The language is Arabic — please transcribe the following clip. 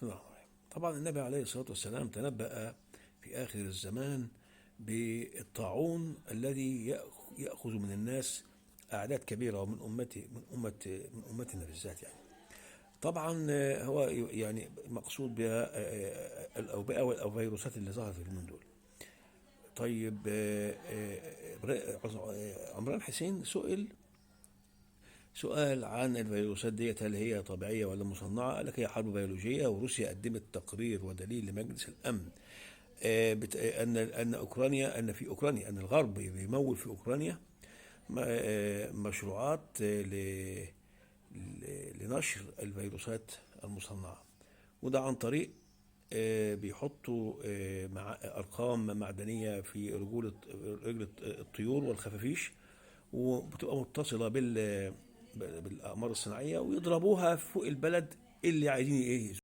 بسم الله الرحمن الرحيم. طبعا النبي عليه الصلاة والسلام تنبأ في آخر الزمان بالطاعون الذي يأخذ من الناس أعداد كبيرة، ومن أمته من أمتنا بالذات يعني. طبعا هو يعني مقصود بها الأوبئة والفيروسات اللي ظهرت اليومين دول. طيب عمران حسين سؤال عن الفيروسات ديت، هل هي طبيعية ولا مصنعة؟ قال لك هي حرب بيولوجية، وروسيا قدمت تقرير ودليل لمجلس الأمن أن في أوكرانيا، أن الغرب بيمول في أوكرانيا مشروعات لنشر الفيروسات المصنعة، وده عن طريق بيحطوا مع أرقام معدنية في رجل الطيور والخفافيش، وبتبقى متصلة بالأقمار الصناعية، ويضربوها فوق البلد اللي عايزين ايه